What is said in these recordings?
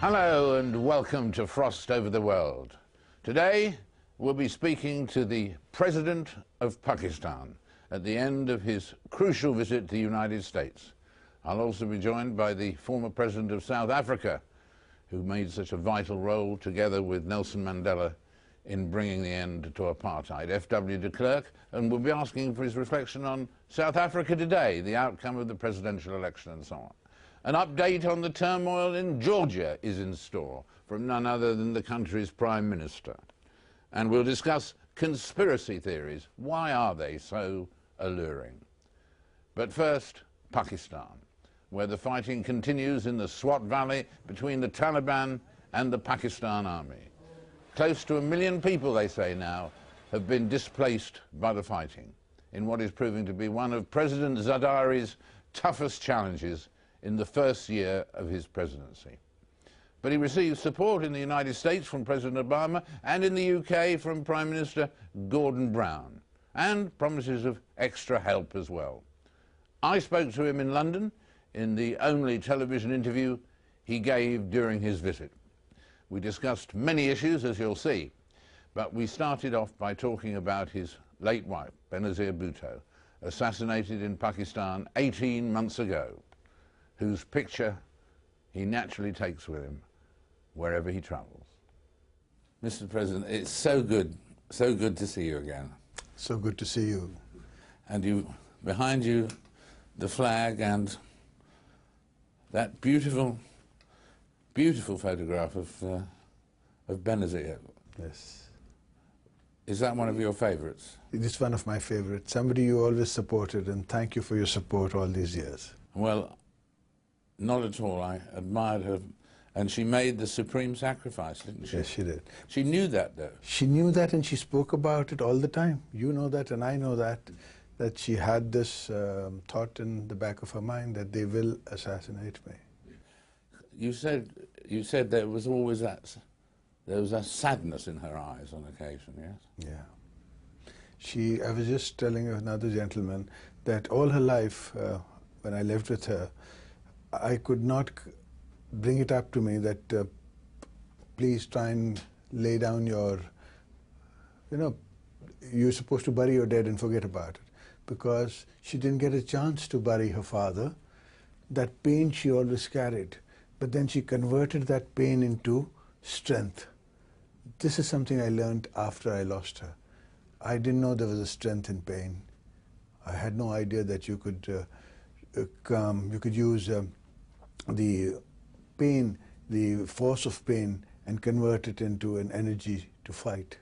Hello and welcome to Frost Over the World. Today we'll be speaking to the President of Pakistan at the end of his crucial visit to the United States. I'll also be joined by the former President of South Africa, who made such a vital role together with Nelson Mandela in bringing the end to apartheid, F.W. de Klerk, and we'll be asking for his reflection on South Africa today, the outcome of the presidential election and so on. An update on the turmoil in Georgia is in store from none other than the country's Prime Minister. And we'll discuss conspiracy theories. Why are they so alluring? But first, Pakistan, where the fighting continues in the Swat Valley between the Taliban and the Pakistan Army. Close to 1 million people, they say now, have been displaced by the fighting in what is proving to be one of President Zardari's toughest challenges in the first year of his presidency. But he received support in the United States from President Obama and in the UK from Prime Minister Gordon Brown, and promises of extra help as well. I spoke to him in London in the only television interview he gave during his visit. We discussed many issues, as you'll see, but we started off by talking about his late wife, Benazir Bhutto, assassinated in Pakistan 18 months ago, whose picture he naturally takes with him wherever he travels. Mr. President, it's so good to see you again. So good to see you. And behind you, the flag and that beautiful, beautiful photograph of Benazir. Yes. Is that one of your favourites? It is one of my favorites. Somebody you always supported, and thank you for your support all these years. Well, not at all. I admired her, and she made the supreme sacrifice, didn't she? Yes, she did. She knew that, though. She knew that, and she spoke about it all the time. You know that, and I know that she had this thought in the back of her mind that they will assassinate me. You said there was always there was a sadness in her eyes on occasion, yes? Yeah. I was just telling another gentleman that all her life, when I lived with her, I could not bring it up to me that please try and lay down your, you're supposed to bury your dead and forget about it. Because she didn't get a chance to bury her father. That pain she always carried. But then she converted that pain into strength. This is something I learned after I lost her. I didn't know there was a strength in pain. I had no idea that you could use the pain, the force of pain, and convert it into an energy to fight.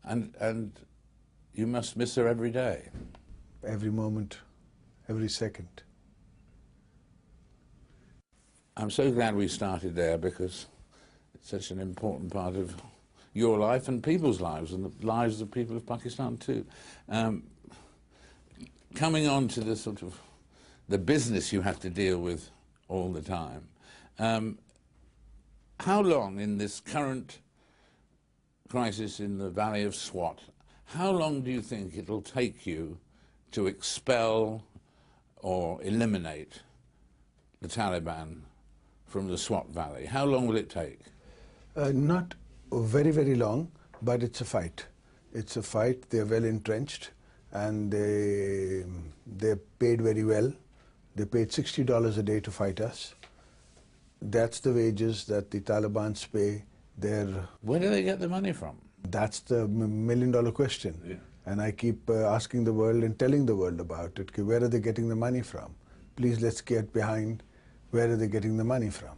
And you must miss her every day. Every moment, every second. I'm so glad we started there, because it's such an important part of your life and people's lives, and the lives of people of Pakistan too. Coming on to the business you have to deal with all the time. How long in this current crisis in the Valley of Swat, how long do you think it'll take you to expel or eliminate the Taliban from the Swat Valley? How long will it take? Not very, very long, but it's a fight. It's a fight. They're well entrenched, and they're paid very well. They paid $60 a day to fight us. That's the wages that the Taliban pay their... Where do they get the money from? That's the million-dollar question. Yeah. And I keep asking the world and telling the world about it. Where are they getting the money from? Please, let's get behind where are they getting the money from.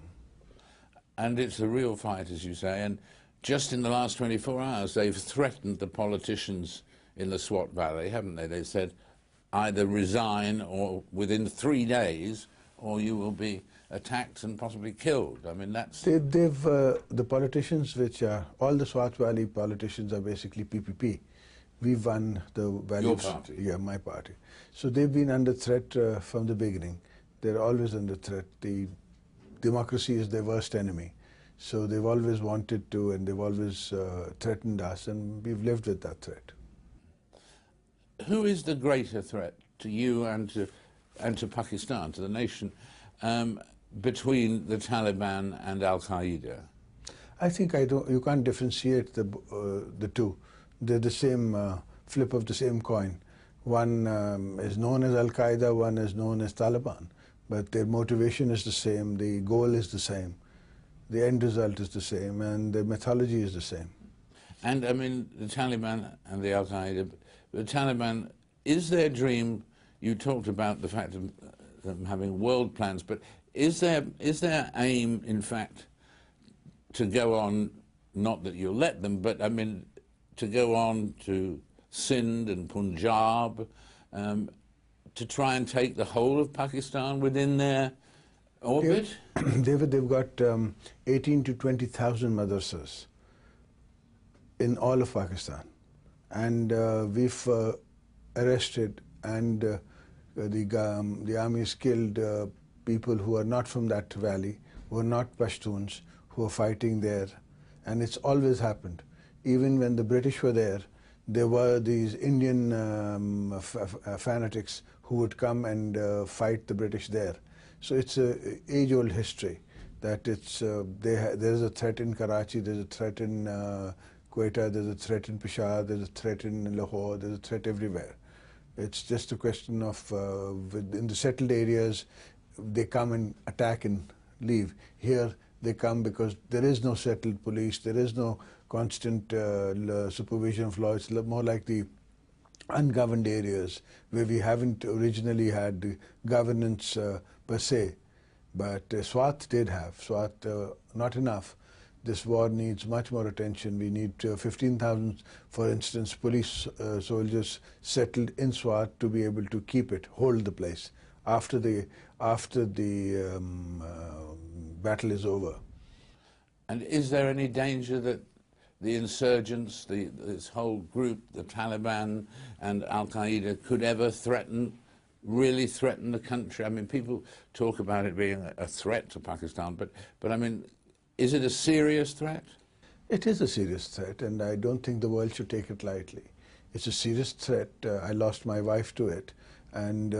And it's a real fight, as you say, and just in the last 24 hours they've threatened the politicians in the Swat Valley, haven't they? They said either resign or within 3 days, or you will be attacked and possibly killed. I mean, that's... the politicians, which are, all the Swat Valley politicians are basically PPP. We've won the valley. Your party? Yeah, my party. So they've been under threat from the beginning. They're always under threat. The democracy is their worst enemy. So they've always wanted to, and they've always threatened us, and we've lived with that threat. Who is the greater threat to you and to Pakistan, to the nation? between the Taliban and Al-Qaeda? I think you can't differentiate the two. They're the same flip of the same coin. One is known as Al-Qaeda, one is known as Taliban. But their motivation is the same, the goal is the same, the end result is the same, and the methodology is the same. And I mean, the Taliban and the Al-Qaeda, the Taliban, is their dream, you talked about the fact of them having world plans, but is their aim, in fact, to go on, not that you'll let them, but I mean, to go on to Sindh and Punjab, to try and take the whole of Pakistan within their orbit? David, they've got 18 to 20,000 madrasas in all of Pakistan. And we've arrested and the army has killed people who are not from that valley, who are not Pashtuns, who are fighting there. And it's always happened. Even when the British were there were these Indian fanatics who would come and fight the British there. So it's an age-old history that there's a threat in Karachi, there's a threat in Quetta, there's a threat in Peshawar, there's a threat in Lahore, there's a threat everywhere. It's just a question of, in the settled areas, they come and attack and leave. Here, they come because there is no settled police, there is no constant supervision of law. It's more like the ungoverned areas where we haven't originally had governance per se. But Swat did have. Swat, not enough. This war needs much more attention. We need 15,000, for instance, police soldiers settled in Swat to be able to keep it, hold the place after the battle is over. And is there any danger that the insurgents, this whole group, the Taliban and Al-Qaeda, could ever really threaten the country? I mean, people talk about it being a threat to Pakistan, but I mean, is it a serious threat? It is a serious threat, and I don't think the world should take it lightly. It's a serious threat. I lost my wife to it, and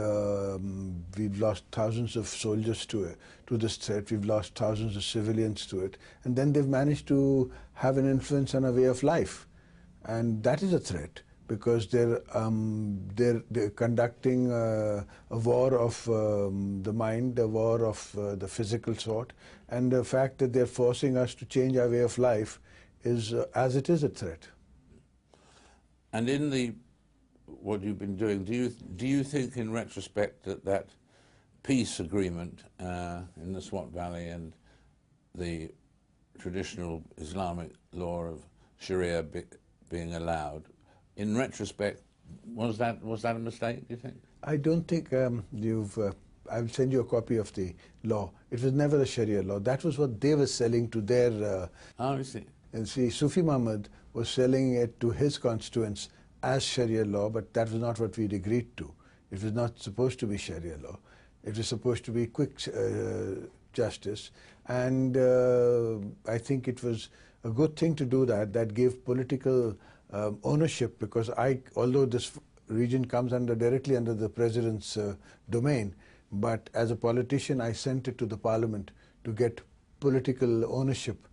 we've lost thousands of soldiers to this threat. We've lost thousands of civilians to it. And then they've managed to have an influence on our way of life. And that is a threat, because they're conducting a war of the mind, a war of the physical sort. And the fact that they're forcing us to change our way of life is, as it is, a threat. And in what you've been doing, do you think, in retrospect, that peace agreement in the Swat Valley and the traditional Islamic law of Sharia being allowed, in retrospect, was that a mistake, do you think? I don't think I'll send you a copy of the law. It was never a Sharia law. That was what they were selling to their... Oh, I see. And see, Sufi Muhammad was selling it to his constituents as Sharia law, but that was not what we'd agreed to. It was not supposed to be Sharia law. It was supposed to be quick justice. And I think it was a good thing to do that. That gave political ownership, because although this region comes directly under the president's domain, but as a politician I sent it to the parliament to get political ownership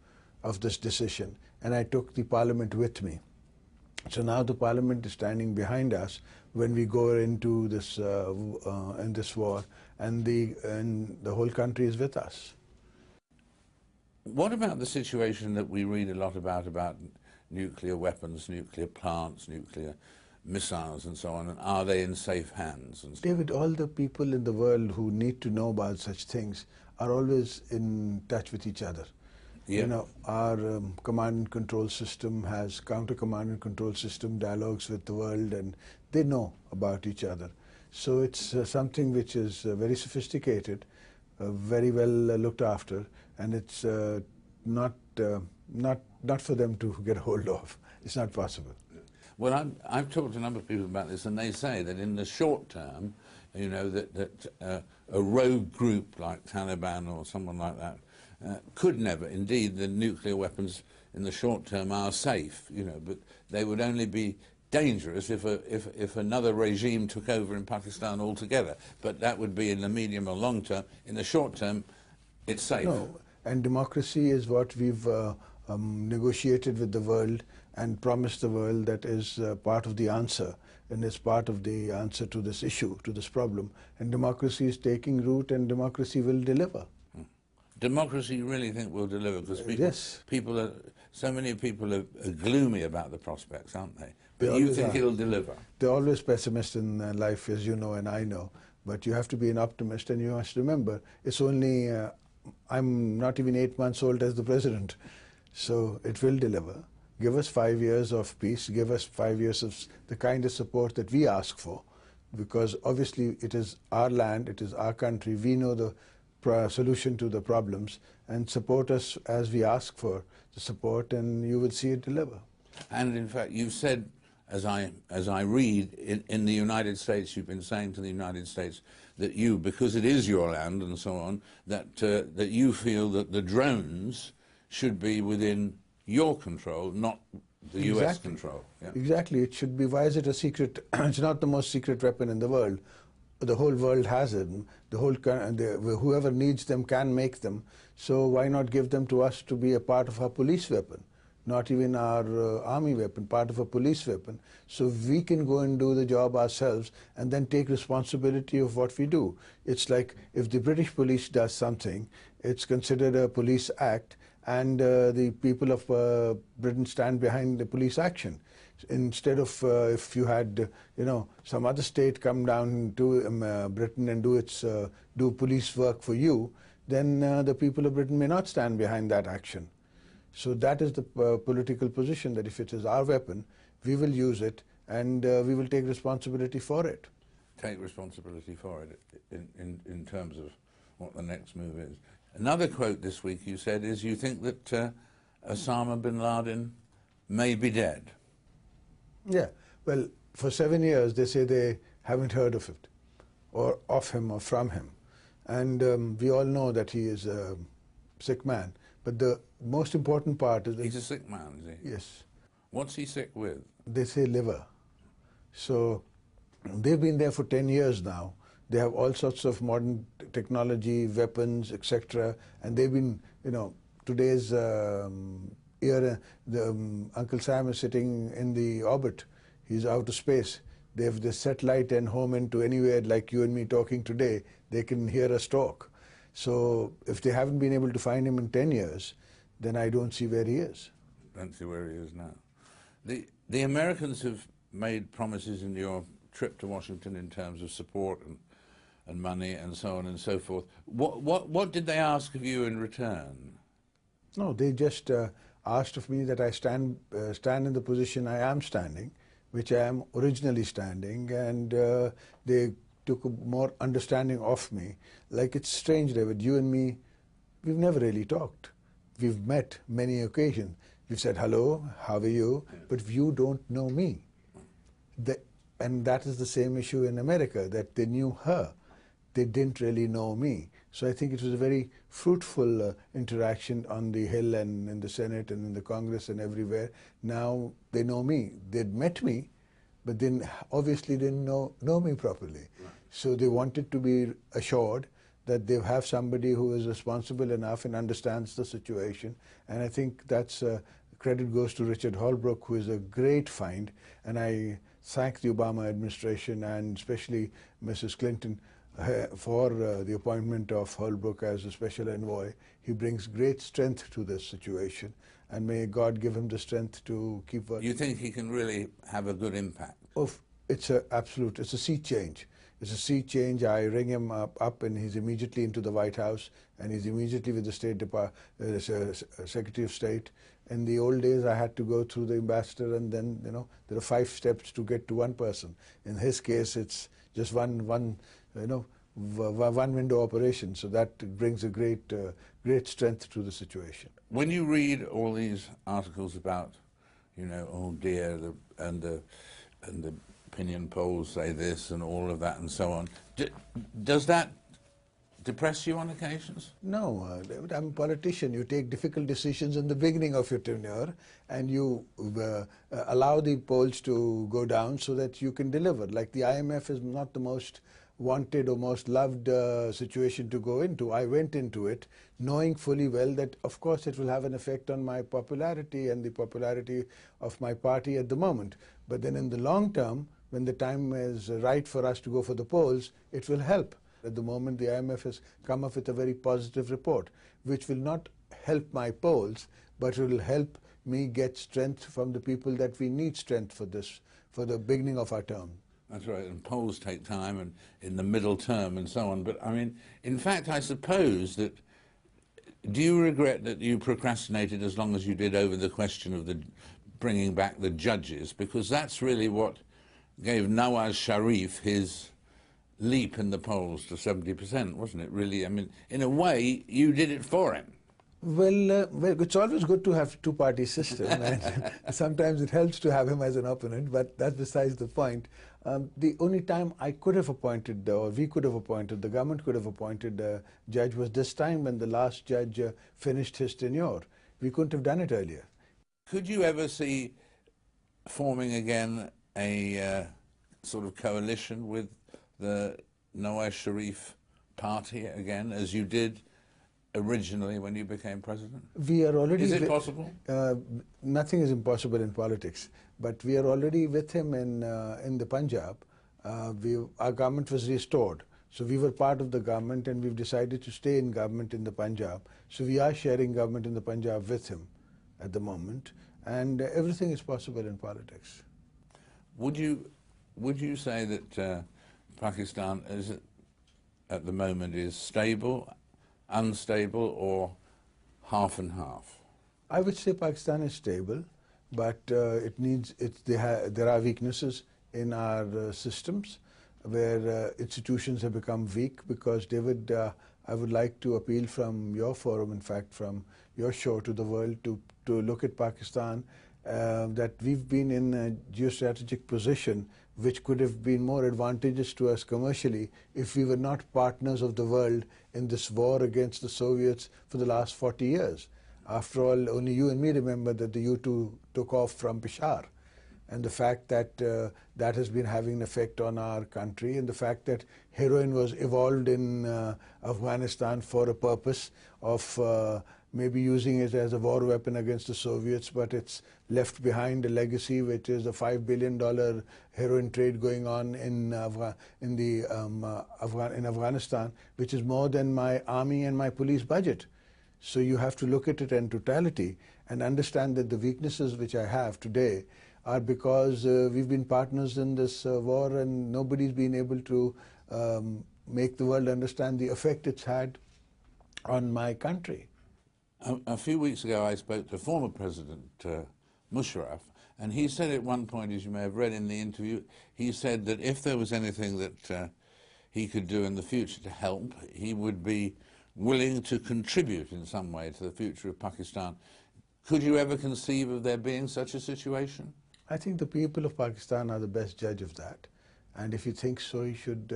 of this decision, and I took the parliament with me. So now the parliament is standing behind us when we go into this in this war, and the whole country is with us. What about the situation that we read a lot about nuclear weapons, nuclear plants, nuclear missiles and so on, and are they in safe hands? And David, all the people in the world who need to know about such things are always in touch with each other. Yeah. You know, our command and control system has counter-command and control system dialogues with the world, and they know about each other. So it's something which is very sophisticated, very well looked after, and it's not for them to get hold of. It's not possible. Well, I've talked to a number of people about this, and they say that in the short term, you know, that a rogue group like Taliban or someone like that could never, indeed, the nuclear weapons in the short term are safe, you know, but they would only be dangerous if another regime took over in Pakistan altogether. But that would be in the medium or long term. In the short term, It's safe. No, and democracy is what we've negotiated with the world and promised the world that is part of the answer, and is part of the answer to this issue, to this problem. And democracy is taking root, and democracy will deliver. Democracy, you really think will deliver? Because Yes. So many people are gloomy about the prospects, aren't they? But They you always think are. it'll deliver? They're always pessimists in life, as you know and I know. But you have to be an optimist, and you must remember, it's only, I'm not even 8 months old as the president. So it will deliver. Give us 5 years of peace, give us 5 years of the kind of support that we ask for. Because obviously it is our land, it is our country, we know the solution to the problems, and support us as we ask for the support, and you will see it deliver. And in fact, you've said, as I read, in the United States, you've been saying to the United States that you, because it is your land and so on, that you feel that the drones should be within your control, not the US control. Yeah. Exactly. It should be. Why is it a secret? It's not the most secret weapon in the world. The whole world has it. Whoever needs them can make them. So why not give them to us to be a part of our police weapon? Not even our army weapon, part of a police weapon. So we can go and do the job ourselves and then take responsibility of what we do. It's like if the British police does something, it's considered a police act, and the people of Britain stand behind the police action. Instead of if you had, some other state come down to Britain and do police work for you, then the people of Britain may not stand behind that action. So that is the political position, that if it is our weapon, we will use it, and we will take responsibility for it. Take responsibility for it in terms of what the next move is. Another quote this week you said is you think that Osama bin Laden may be dead. Yeah, well, for 7 years they say they haven't heard of it, or of him, or from him. And we all know that he is a sick man. But the most important part is that... He's a sick man, is he? Yes. What's he sick with? They say liver. So they've been there for 10 years now. They have all sorts of modern technology, weapons, etc. And they've been, today's era, Uncle Sam is sitting in the orbit. He's out of space. They have the satellite and home into anywhere, like you and me talking today. They can hear us talk. So if they haven't been able to find him in 10 years, then I don't see where he is. Don't see where he is now. The Americans have made promises in your trip to Washington in terms of support and money and so on and so forth. What did they ask of you in return? No, they just asked of me that I stand in the position I am standing, which I am originally standing, and they took a more understanding of me. Like, it's strange, David, you and me, we've never really talked. We've met many occasions. We've said, hello, how are you? But you don't know me. And that is the same issue in America, that they knew her. They didn't really know me. So I think it was a very fruitful interaction on the Hill and in the Senate and in the Congress and everywhere. Now they know me. They'd met me, but then obviously didn't know me properly. Right. So they wanted to be assured that they have somebody who is responsible enough and understands the situation. And I think that's credit goes to Richard Holbrooke, who is a great find. And I thank the Obama administration and especially Mrs. Clinton for the appointment of Holbrooke as a special envoy. He brings great strength to this situation, and may God give him the strength to keep working. You think he can really have a good impact? Oh, it's a sea change. It's a sea change. I ring him up and he's immediately into the White House, and he's immediately with the State Department, Secretary of State. In the old days, I had to go through the ambassador, and then, there are 5 steps to get to one person. In his case, it's just one window operation. So that brings a great strength to the situation. When you read all these articles about, oh dear, and the opinion polls say this and all of that and so on, does that depress you on occasions? No, I'm a politician. You take difficult decisions in the beginning of your tenure, and you allow the polls to go down so that you can deliver. Like the IMF is not the most wanted or most loved situation to go into. I went into it knowing fully well that, of course, it will have an effect on my popularity and the popularity of my party at the moment. But then in the long term, when the time is right for us to go for the polls, it will help. At the moment, the IMF has come up with a very positive report, which will not help my polls, but it will help me get strength from the people that we need strength for this, for the beginning of our term. That's right, and polls take time, and in the middle term and so on. But I mean, in fact, I suppose that, do you regret that you procrastinated as long as you did over the question of the bringing back the judges? Because that's really what gave Nawaz Sharif his leap in the polls to 70%, wasn't it, really? I mean, in a way, you did it for him. Well, it's always good to have two-party system, and sometimes it helps to have him as an opponent, but that's besides the point. The only time I could have appointed, or we could have appointed, the government could have appointed a judge was this time when the last judge finished his tenure. We couldn't have done it earlier. Could you ever see forming again a sort of coalition with the Nawaz Sharif party again, as you did originally when you became president? We are already. Is it possible? Nothing is impossible in politics, but we are already with him in the Punjab. Our government was restored, so we were part of the government, and we've decided to stay in government in the Punjab. So we are sharing government in the Punjab with him at the moment, and everything is possible in politics. Would you say that Pakistan is at the moment is stable, unstable, or half and half? I would say Pakistan is stable, but there are weaknesses in our systems where institutions have become weak. Because, David, I would like to appeal from your forum, in fact from your show, to the world to look at Pakistan, that we've been in a geostrategic position which could have been more advantageous to us commercially if we were not partners of the world in this war against the Soviets for the last 40 years. After all, only you and me remember that the U-2 took off from Peshawar, and the fact that that has been having an effect on our country, and the fact that heroin was evolved in Afghanistan for a purpose of maybe using it as a war weapon against the Soviets, but it's left behind a legacy which is a $5 billion heroin trade going on in Afghanistan, which is more than my army and my police budget. So you have to look at it in totality and understand that the weaknesses which I have today are because we've been partners in this war, and nobody's been able to make the world understand the effect it's had on my country. A few weeks ago I spoke to former President Musharraf, and he said at one point, as you may have read in the interview, he said that if there was anything that he could do in the future to help, he would be willing to contribute in some way to the future of Pakistan. Could you ever conceive of there being such a situation? I think the people of Pakistan are the best judge of that, and if you think so, you should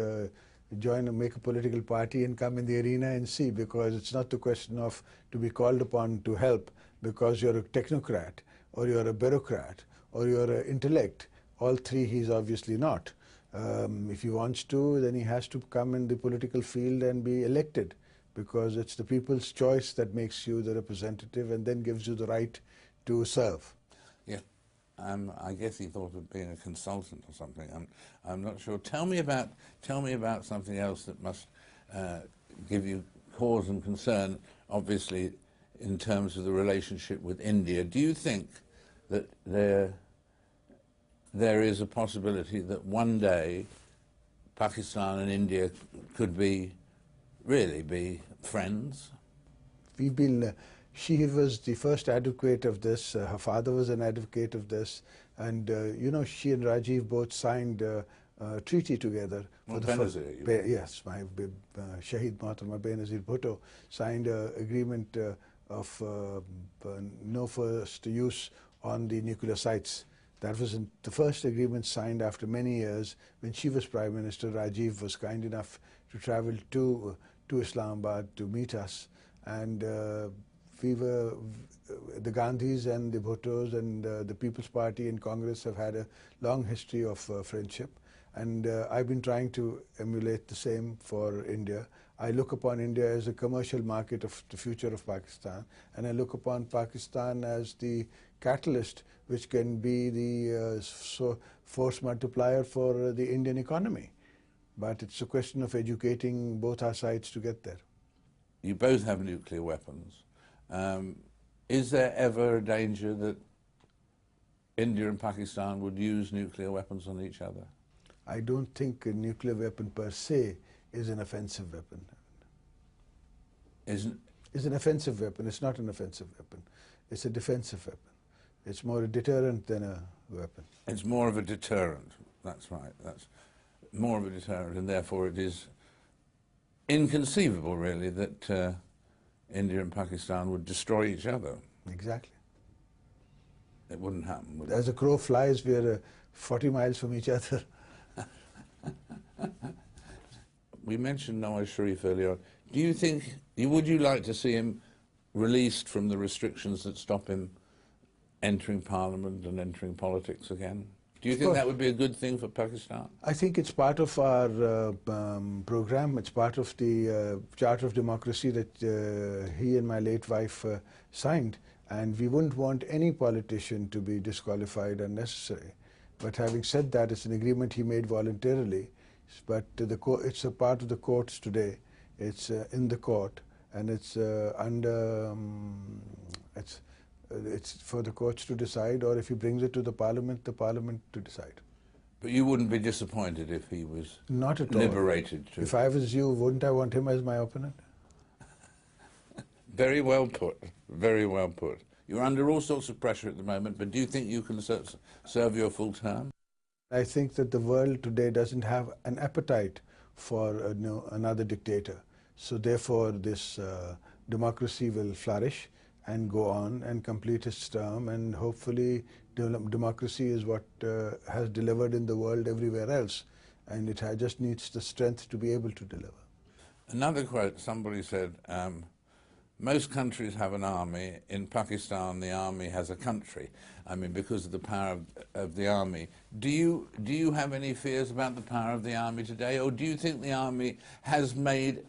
join and make a political party and come in the arena and see, because it's not the question of to be called upon to help because you're a technocrat or you're a bureaucrat or you're an intellect. All three he's obviously not. If he wants to, then he has to come in the political field and be elected, because it's the people's choice that makes you the representative and then gives you the right to serve. Yeah. I guess he thought of being a consultant or something. I'm not sure. Tell me about something else that must give you cause and concern, obviously, in terms of the relationship with India. Do you think that there is a possibility that one day Pakistan and India could really be friends? We've been. She was the first advocate of this. Her father was an advocate of this, and you know, she and Rajiv both signed a treaty together. For the first, yes, my Shahid Mahatma Benazir Bhutto signed an agreement of no first use on the nuclear sites. That was the first agreement signed after many years. When she was Prime Minister, Rajiv was kind enough to travel to Islamabad to meet us, and we were, the Gandhis and the Bhuttos and the People's Party and Congress have had a long history of friendship. And I've been trying to emulate the same for India. I look upon India as a commercial market of the future of Pakistan, and I look upon Pakistan as the catalyst which can be the force multiplier for the Indian economy. But it's a question of educating both our sides to get there. You both have nuclear weapons. Is there ever a danger that India and Pakistan would use nuclear weapons on each other? I don't think a nuclear weapon per se is an offensive weapon. It's an offensive weapon. It's not an offensive weapon. It's a defensive weapon. It's more a deterrent than a weapon. It's more of a deterrent. That's right. That's more of a deterrent, and therefore it is inconceivable, really, that India and Pakistan would destroy each other. Exactly. It wouldn't happen, would it? As a crow flies, we are 40 miles from each other. We mentioned Nawaz Sharif earlier on. Do you think, would you like to see him released from the restrictions that stop him entering Parliament and entering politics again? Do you think that would be a good thing for Pakistan? I think it's part of our program. It's part of the Charter of Democracy that he and my late wife signed. And we wouldn't want any politician to be disqualified unnecessarily. But having said that, it's an agreement he made voluntarily. But it's a part of the courts today. It's in the court, and it's it's for the courts to decide, or if he brings it to the parliament to decide. But you wouldn't be disappointed if he was not at liberated? All. If I was you, wouldn't I want him as my opponent? Very well put. Very well put. You're under all sorts of pressure at the moment, but do you think you can serve your full term? I think that the world today doesn't have an appetite for another dictator. So therefore, this democracy will flourish and go on and complete its term, and hopefully democracy is what has delivered in the world everywhere else, and it just needs the strength to be able to deliver. Another quote, somebody said, most countries have an army. In Pakistan, the army has a country. I mean, because of the power of the army. Do you have any fears about the power of the army today, or do you think the army has made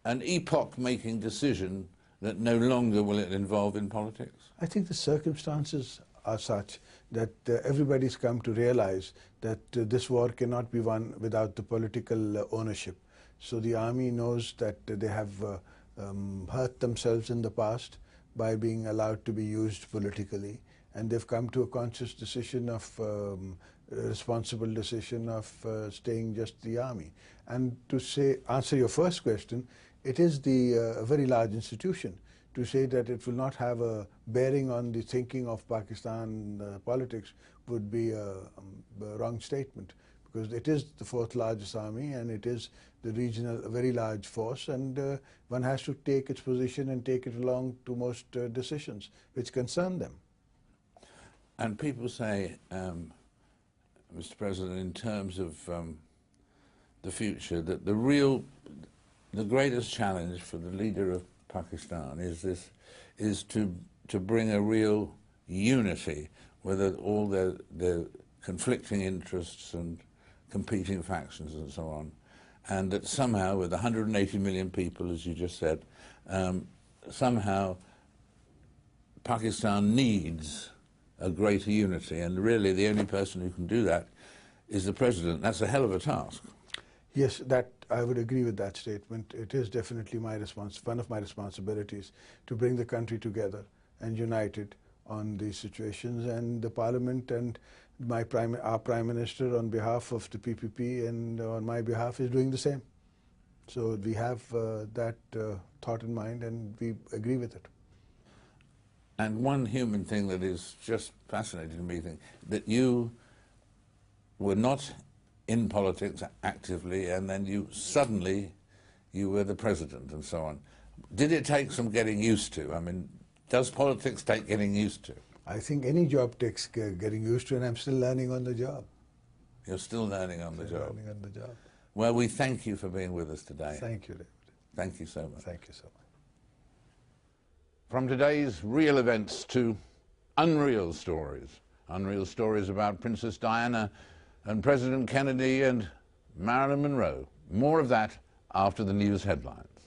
an epoch-making decision that no longer will it involve in politics? I think the circumstances are such that everybody's come to realize that this war cannot be won without the political ownership. So the army knows that they have hurt themselves in the past by being allowed to be used politically, and they've come to a conscious decision of responsible decision of staying just the army. And to answer your first question, it is a very large institution. To say that it will not have a bearing on the thinking of Pakistan politics would be a wrong statement, because it is the fourth largest army and it is the regional, very large force, and one has to take its position and take it along to most decisions which concern them. And people say, Mr. President, in terms of the future, that the greatest challenge for the leader of Pakistan is to bring a real unity, whether all their conflicting interests and competing factions and so on, and that somehow, with 180 million people, as you just said, somehow Pakistan needs a greater unity, and really the only person who can do that is the President. That's a hell of a task. Yes, I would agree with that statement. It is definitely one of my responsibilities to bring the country together and unite it on these situations, and the Parliament and our Prime Minister on behalf of the PPP and on my behalf is doing the same. So we have that thought in mind, and we agree with it. And one human thing that is just fascinating to me, that you were not in politics actively, and then you were the president and so on. Did it take some getting used to? I mean, does politics take getting used to? I think any job takes getting used to, and I'm still learning on the job. You're still learning on the job. Learning on the job. Well, we thank you for being with us today. Thank you, David. Thank you so much. Thank you so much. From today's real events to unreal stories about Princess Diana and President Kennedy and Marilyn Monroe. More of that after the news headlines.